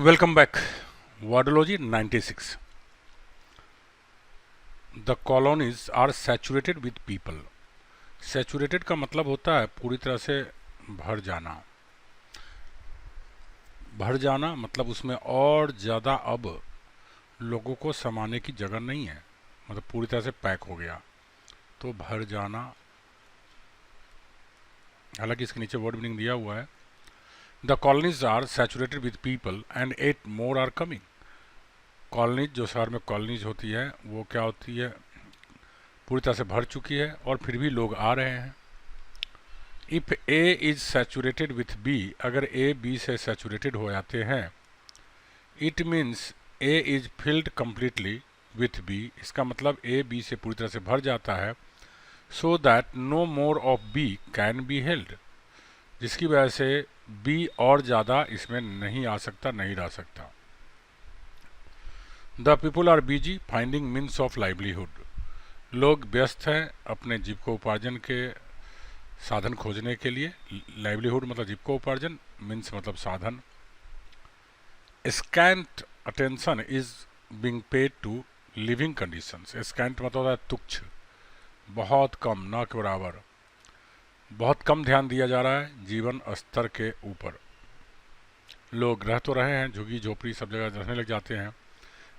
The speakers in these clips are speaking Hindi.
Welcome back. Wordology 96। The colonies are saturated with people. Saturated का मतलब होता है पूरी तरह से भर जाना। भर जाना मतलब उसमें और ज़्यादा अब लोगों को समाने की जगह नहीं है, मतलब पूरी तरह से पैक हो गया, तो भर जाना। हालांकि इसके नीचे वर्ड मीनिंग दिया हुआ है। The colonies are saturated with people and 8 more are coming. Colonies, जो शहर में कॉलोनीज होती है, वो क्या होती है, पूरी तरह से भर चुकी है और फिर भी लोग आ रहे हैं। If A is saturated with B, अगर ए बी से सैचुरेटेड हो जाते हैं, it means A is filled completely with B, इसका मतलब ए बी से पूरी तरह से भर जाता है। So that no more of B can be held, जिसकी वजह से बी और ज़्यादा इसमें नहीं आ सकता, नहीं रह सकता। The people are busy finding means of livelihood. लोग व्यस्त हैं अपने जीविकोपार्जन के साधन खोजने के लिए। लाइवलीहुड मतलब जीविकोपार्जन, मीन्स मतलब साधन। Scant attention is being paid to living conditions. Scant मतलब होता है तुच्छ, बहुत कम, ना के बराबर। बहुत कम ध्यान दिया जा रहा है जीवन स्तर के ऊपर। लोग रह तो रहे हैं, झुग्गी झोपड़ी सब जगह रहने लग जाते हैं,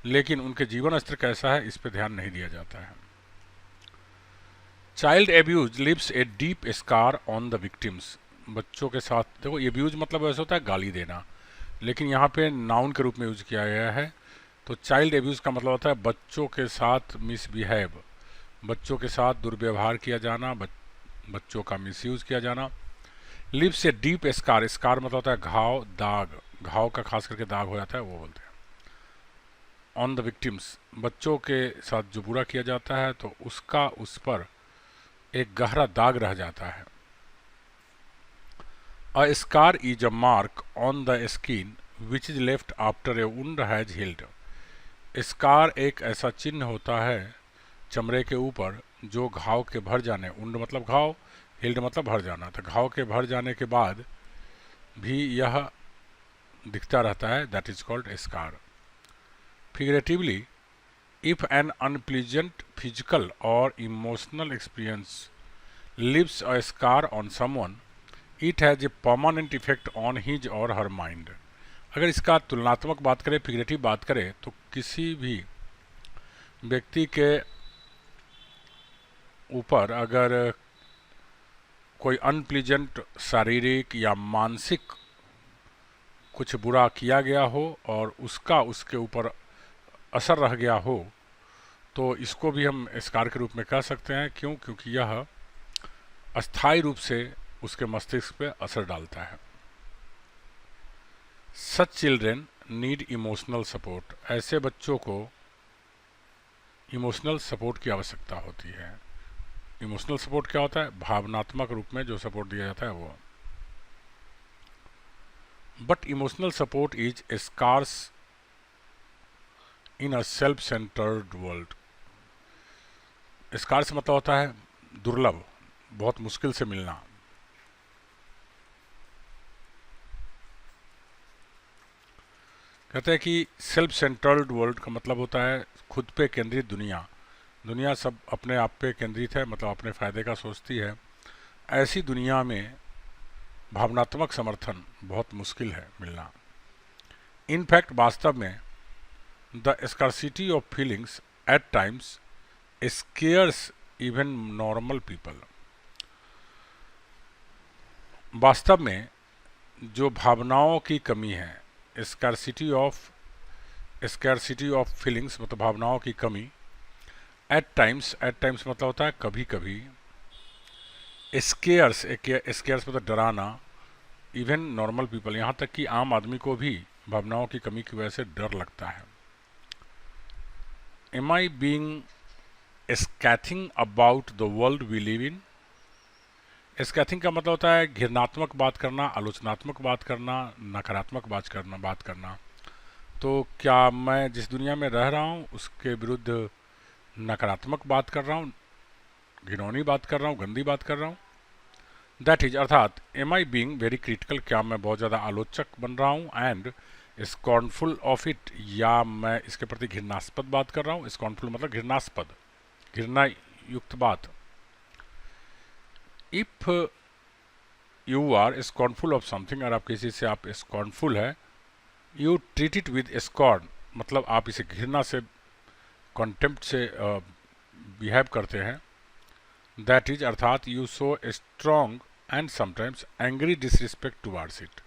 लेकिन उनके जीवन स्तर कैसा है इस पर ध्यान नहीं दिया जाता है। Child abuse leaves a deep scar on the victims. बच्चों के साथ, देखो एब्यूज मतलब ऐसा होता है गाली देना, लेकिन यहाँ पे नाउन के रूप में यूज किया गया है। तो चाइल्ड एब्यूज का मतलब होता है बच्चों के साथ मिसबिहेव, बच्चों के साथ दुर्व्यवहार किया जाना, बच्चों का मिसयूज किया जाना। Leaves a deep scar, scar मतलब होता है घाव, दाग, घाव का खास करके दाग हो जाता है, वो बोलते हैं। ऑन द विक्टिम्स, बच्चों के साथ जो बुरा किया जाता है तो उसका उस पर एक गहरा दाग रह जाता है। A scar is a mark on the skin which is left after a wound has healed. Scar एक ऐसा चिन्ह होता है चमड़े के ऊपर जो घाव के भर जाने, वुंड मतलब घाव, हील्ड मतलब भर जाना, तो घाव के भर जाने के बाद भी यह दिखता रहता है, that is called scar. Figuratively, if an unpleasant physical or emotional experience leaves a scar on someone, it has a permanent effect on his or her mind. अगर इसका तुलनात्मक बात करें, फिगरेटिव बात करें, तो किसी भी व्यक्ति के ऊपर अगर कोई अनप्लीजेंट शारीरिक या मानसिक कुछ बुरा किया गया हो और उसका उसके ऊपर असर रह गया हो, तो इसको भी हम स्कार के रूप में कह सकते हैं। क्यों? क्योंकि यह अस्थायी रूप से उसके मस्तिष्क पे असर डालता है। सच चिल्ड्रेन नीड इमोशनल सपोर्ट। ऐसे बच्चों को इमोशनल सपोर्ट की आवश्यकता होती है। इमोशनल सपोर्ट क्या होता है? भावनात्मक रूप में जो सपोर्ट दिया जाता है वो। But emotional support is scarce in a self centred world. Scarce मतलब होता है दुर्लभ, बहुत मुश्किल से मिलना। कहते हैं कि सेल्फ सेंटर्ड वर्ल्ड का मतलब होता है खुद पे केंद्रित दुनिया। दुनिया सब अपने आप पे केंद्रित है, मतलब अपने फायदे का सोचती है। ऐसी दुनिया में भावनात्मक समर्थन बहुत मुश्किल है मिलना। इनफैक्ट वास्तव में the scarcity of feelings at times scares even normal people. वास्तव में जो भावनाओं की कमी है, स्कार्सिटी ऑफ फीलिंग्स मतलब भावनाओं की कमी, एट टाइम्स मतलब होता है कभी कभी, स्केयर्स मतलब डराना, इवन नॉर्मल पीपल, यहाँ तक कि आम आदमी को भी भावनाओं की कमी की वजह से डर लगता है। Am I being scathing about the world we live in. Scathing का मतलब होता है घृणात्मक बात करना, आलोचनात्मक बात करना, नकारात्मक बात करना। तो क्या मैं जिस दुनिया में रह रहा हूँ उसके विरुद्ध नकारात्मक बात कर रहा हूँ, घिनौनी बात कर रहा हूँ, गंदी बात कर रहा हूँ? दैट इज, अर्थात am I being very critical, क्या मैं बहुत ज़्यादा आलोचक बन रहा हूँ? एंड स्कॉर्नफुल ऑफ इट, या मैं इसके प्रति घृणास्पद बात कर रहा हूँ। स्कॉर्नफुल मतलब घृणास्पद, घृणा युक्त बात। If you are scornful of something, अगर आप किसी से आप स्कॉर्नफुल है, you treat it with scorn, मतलब आप इसे घृणा से, कॉन्टेम्प्ट से बिहेव करते हैं। दैट इज अर्थात you show strong and sometimes angry disrespect towards it,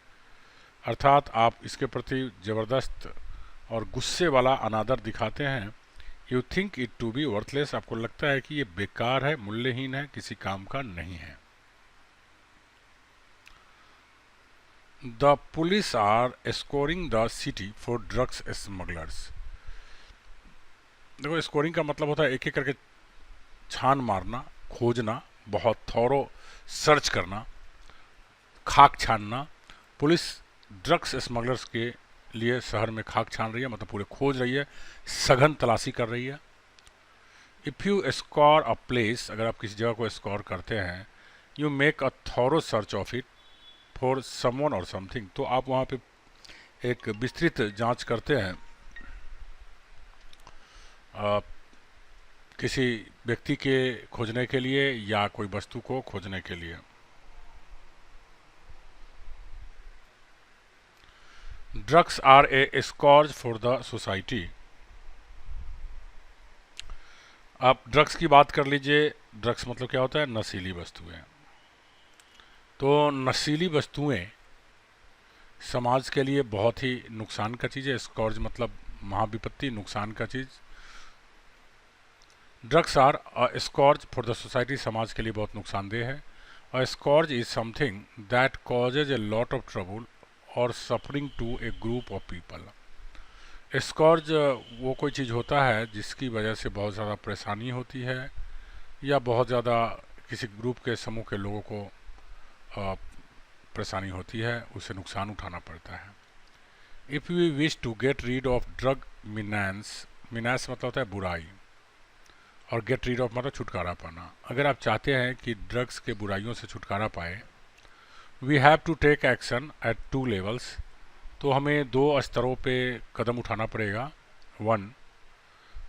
अर्थात आप इसके प्रति ज़बरदस्त और गुस्से वाला अनादर दिखाते हैं। You think it to be worthless, आपको लगता है कि ये बेकार है, मूल्यहीन है, किसी काम का नहीं है। The police are scoring the city for drugs smugglers. देखो, स्कोरिंग का मतलब होता है एक एक करके छान मारना, खोजना, बहुत थॉरो सर्च करना, खाक छानना। पुलिस ड्रग्स स्मगलर्स के लिए शहर में खाक छान रही है, मतलब पूरे खोज रही है, सघन तलाशी कर रही है। If you score a place, अगर आप किसी जगह को स्कोर करते हैं, you make a thorough search of it for someone और समथिंग, तो आप वहाँ पे एक विस्तृत जांच करते हैं किसी व्यक्ति के खोजने के लिए या कोई वस्तु को खोजने के लिए। Drugs are a scorch for the society. आप ड्रग्स की बात कर लीजिए। ड्रग्स मतलब क्या होता है? नशीली वस्तुएं। तो नशीली वस्तुएं समाज के लिए बहुत ही नुकसान का चीज़ है। स्कॉर्च मतलब महाविपत्ति, नुकसान का चीज़। Drugs are a scourge for the society, समाज के लिए बहुत नुकसानदेह है। A scourge is something that causes a lot of trouble और suffering to a group of people. Scourge वो कोई चीज़ होता है जिसकी वजह से बहुत ज़्यादा परेशानी होती है या बहुत ज़्यादा किसी ग्रुप के समूह के लोगों को परेशानी होती है, उसे नुकसान उठाना पड़ता है। If we wish to get rid of drug menace, menace मतलब होता है बुराई, और गेट रीड ऑफ मतलब छुटकारा पाना। अगर आप चाहते हैं कि ड्रग्स के बुराइयों से छुटकारा पाए, we have to take action at 2 levels, तो हमें 2 स्तरों पे कदम उठाना पड़ेगा। 1,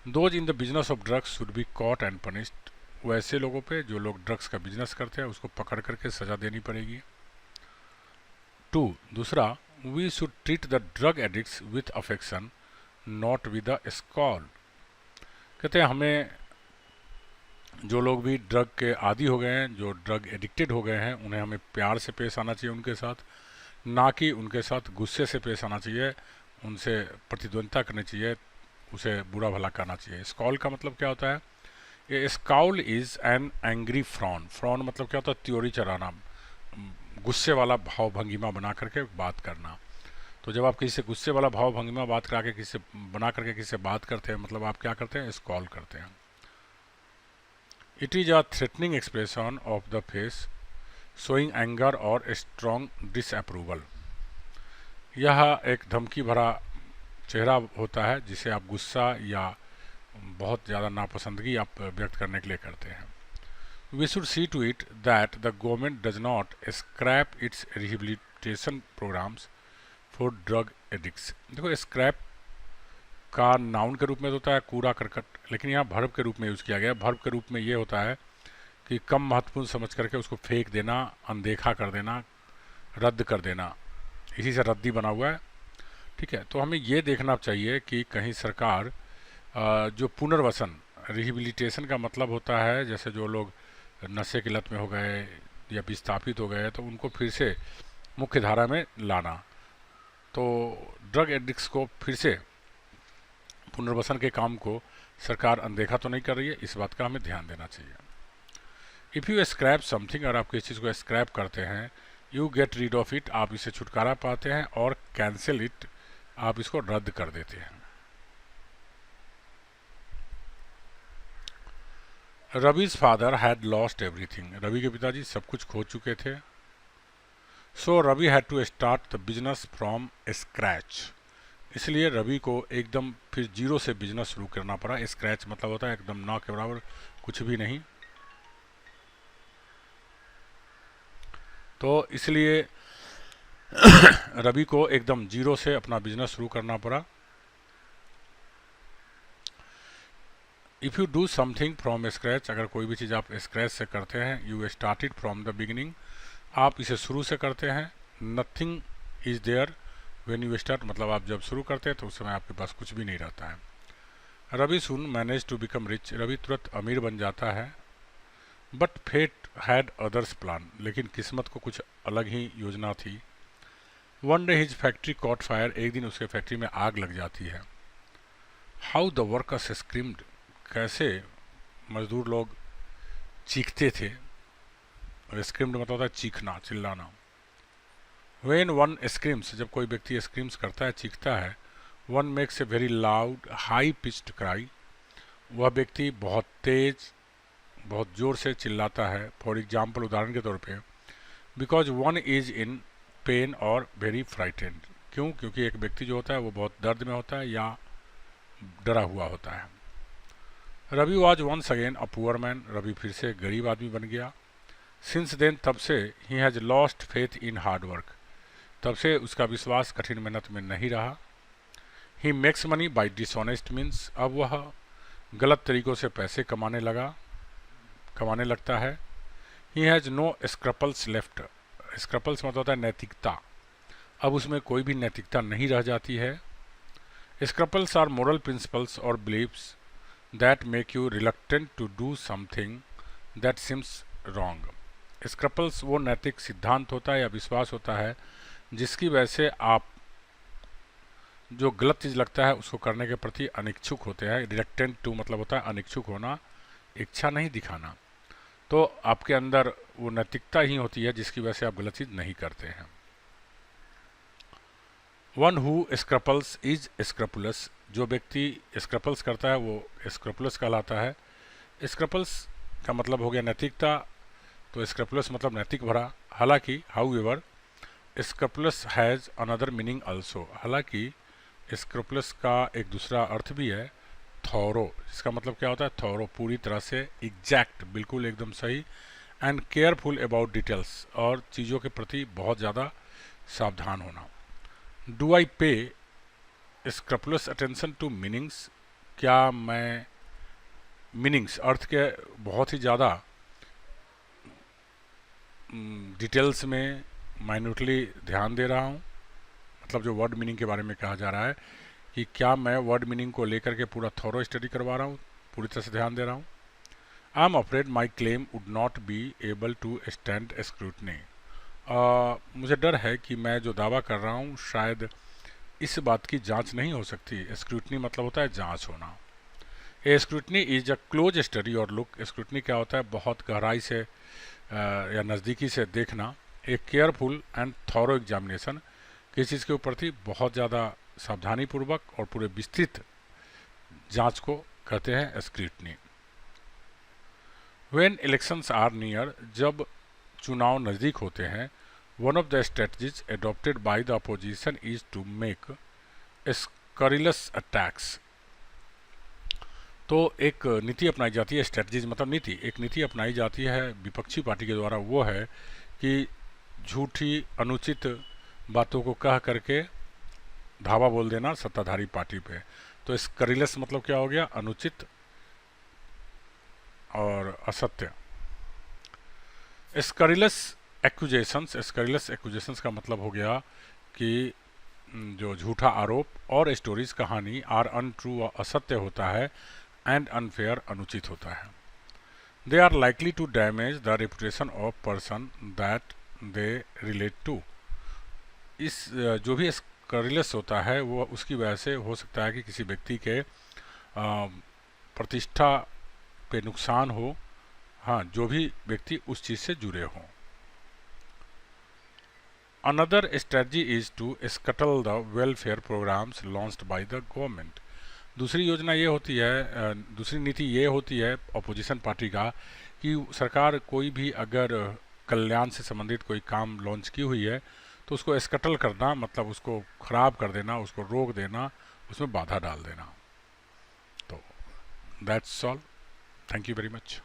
those in the business of drugs should be caught and punished, वैसे लोगों पे जो लोग ड्रग्स का बिजनेस करते हैं उसको पकड़ करके सज़ा देनी पड़ेगी। 2, दूसरा, we should treat the drug addicts with affection not with a scowl. कहते हैं हमें जो लोग भी ड्रग के आदी हो गए हैं, जो ड्रग एडिक्टेड हो गए हैं, उन्हें हमें प्यार से पेश आना चाहिए उनके साथ, ना कि उनके साथ गुस्से से पेश आना चाहिए, उनसे प्रतिद्वंद्विता करनी चाहिए, उसे बुरा भला करना चाहिए। स्कॉल का मतलब क्या होता है? ये scowl is an angry frown. Frown मतलब क्या होता है? त्योरी चढ़ाना, गुस्से वाला भाव भंगिमा बना करके बात करना। तो जब आप किसी से गुस्से वाला भाव भंगिमा बात करा के किसी से बना करके किसी से बात करते हैं, मतलब आप क्या करते हैं? स्कॉल करते हैं। It is a threatening expression of the face showing anger और स्ट्रॉन्ग डिसअप्रूवल। यह एक धमकी भरा चेहरा होता है जिसे आप गुस्सा या बहुत ज़्यादा नापसंदगी आप व्यक्त करने के लिए करते हैं। We should see to it that the government does not scrap its rehabilitation programmes for drug addicts. देखो, स्क्रैप का नाउन के रूप में होता है कूड़ा करकट, लेकिन यहाँ भर्ब के रूप में यूज़ किया गया। भर्ब के रूप में ये होता है कि कम महत्वपूर्ण समझ करके उसको फेंक देना, अनदेखा कर देना, रद्द कर देना, इसी से रद्दी बना हुआ है। ठीक है, तो हमें ये देखना चाहिए कि कहीं सरकार जो पुनर्वसन, रिहेबिलिटेशन का मतलब होता है जैसे जो लोग नशे की लत में हो गए या विस्थापित हो गए तो उनको फिर से मुख्य धारा में लाना। तो ड्रग एडिक्ट्स को फिर से पुनर्वसन के काम को सरकार अनदेखा तो नहीं कर रही है, इस बात का हमें ध्यान देना चाहिए। इफ़ यू स्क्रैप समथिंग, अगर आप किसी चीज़ को स्क्रैप करते हैं, you get rid of it, आप इसे छुटकारा पाते हैं, और कैंसिल इट, आप इसको रद्द कर देते हैं। Ravi's father had lost everything, Ravi के पिताजी सब कुछ खो चुके थे। So Ravi had to start the business from scratch, इसलिए रवि को एकदम फिर जीरो से बिजनेस शुरू करना पड़ा। स्क्रैच मतलब होता है एकदम ना के बराबर, कुछ भी नहीं। तो इसलिए रवि को एकदम जीरो से अपना बिजनेस शुरू करना पड़ा। If you do something from scratch, अगर कोई भी चीज़ आप स्क्रैच से करते हैं, you started from the beginning, आप इसे शुरू से करते हैं। Nothing is there when you start, मतलब आप जब शुरू करते हैं तो उस समय आपके पास कुछ भी नहीं रहता है। Ravi soon manage to become rich, Ravi तुरंत अमीर बन जाता है। But fate had others plan, लेकिन किस्मत को कुछ अलग ही योजना थी। One day his factory caught fire, एक दिन उसके फैक्ट्री में आग लग जाती है। हाउ द वर्कर्स स्क्रीम्ड, कैसे मजदूर लोग चीखते थे। स्क्रीम्ड मतलब होता है चीखना, चिल्लाना। व्हेन वन स्क्रीम्स, जब कोई व्यक्ति स्क्रीम्स करता है, चीखता है, one makes a very loud high pitched cry, वह व्यक्ति बहुत तेज, बहुत जोर से चिल्लाता है। फॉर एग्जाम्पल, उदाहरण के तौर पे, because one is in pen और वेरी फ्राइटेंड, क्यों? क्योंकि एक व्यक्ति जो होता है वो बहुत दर्द में होता है या डरा हुआ होता है। Ravi was once again a poor man, Ravi फिर से गरीब आदमी बन गया। सिंस देन, तब से, he has lost faith in hard work, तब से उसका विश्वास कठिन मेहनत में नहीं रहा। He makes money by dishonest means, अब वह गलत तरीक़ों से पैसे कमाने लगता है। ही हैज़ नो स्क्रपल्स लेफ्ट, स्क्रपल्स मतलब होता है नैतिकता, अब उसमें कोई भी नैतिकता नहीं रह जाती है। स्क्रपल्स आर मोरल प्रिंसिपल्स और beliefs that make you reluctant to do something that seems wrong. Scruples वो नैतिक सिद्धांत होता है या विश्वास होता है जिसकी वजह से आप जो गलत चीज़ लगता है उसको करने के प्रति अनिच्छुक होते हैं। रिलक्टेंट टू मतलब होता है अनिच्छुक होना, इच्छा नहीं दिखाना। तो आपके अंदर वो नैतिकता ही होती है जिसकी वजह से आप गलत चीज़ नहीं करते हैं। वन हु स्क्रपल्स इज स्क्रपुलस, जो व्यक्ति स्क्रपल्स करता है वो स्क्रपुलस कहलाता है। स्क्रपल्स का मतलब हो गया नैतिकता, तो स्क्रपुलस मतलब नैतिक भरा। हालांकि however scrupulous has another meaning also, हालांकि स्क्रपुलस का एक दूसरा अर्थ भी है, थॉरो, इसका मतलब क्या होता है? थॉरो, पूरी तरह से, एग्जैक्ट, बिल्कुल एकदम सही। एंड केयरफुल अबाउट डिटेल्स, और चीज़ों के प्रति बहुत ज़्यादा सावधान होना। डू आई पे स्क्रपुलस अटेंशन टू मीनिंग्स, क्या मैं मीनिंग्स, अर्थ के बहुत ही ज़्यादा डिटेल्स में माइन्यूटली ध्यान दे रहा हूँ, मतलब जो वर्ड मीनिंग के बारे में कहा जा रहा है कि क्या मैं वर्ड मीनिंग को लेकर के पूरा थॉरो स्टडी करवा रहा हूँ, पूरी तरह से ध्यान दे रहा हूँ। I am afraid my claim would not be able to stand scrutiny, मुझे डर है कि मैं जो दावा कर रहा हूँ शायद इस बात की जांच नहीं हो सकती। स्क्रूटनी मतलब होता है जांच होना। A scrutiny is a close study और लुक, स्क्रूटनी क्या होता है? बहुत गहराई से या नज़दीकी से देखना। ए केयरफुल एंड थॉरो एग्जामिनेशन, किसी चीज़ के ऊपर थी बहुत ज़्यादा सावधानी पूर्वक और पूरे विस्तृत जांच को कहते हैं scrutiny. When elections are near, जब चुनाव नज़दीक होते हैं, one of the strategies adopted by the opposition is to make scurrilous attacks, तो एक नीति अपनाई जाती है, स्ट्रेटजीज मतलब नीति, एक नीति अपनाई जाती है विपक्षी पार्टी के द्वारा, वो है कि झूठी अनुचित बातों को कह करके धावा बोल देना सत्ताधारी पार्टी पे। तो स्करिलस मतलब क्या हो गया? अनुचित और असत्य। स्करिलस एक्यूजेशंस का मतलब हो गया कि जो झूठा आरोप और स्टोरीज कहानी आर अनट्रू असत्य होता है, एंड अनफेयर अनुचित होता है। They are likely to damage the reputation of person that they relate to, इस जो भी स्करिलस होता है वो उसकी वजह से हो सकता है कि किसी व्यक्ति के प्रतिष्ठा पे नुकसान हो, हाँ, जो भी व्यक्ति उस चीज़ से जुड़े हों। Another strategy is to scuttle the welfare programmes launched by the government, दूसरी योजना ये होती है, दूसरी नीति ये होती है अपोजिशन पार्टी का कि सरकार कोई भी अगर कल्याण से संबंधित कोई काम लॉन्च की हुई है तो उसको स्कटल करना, मतलब उसको ख़राब कर देना, उसको रोक देना, उसमें बाधा डाल देना। तो that's all, thank you very much.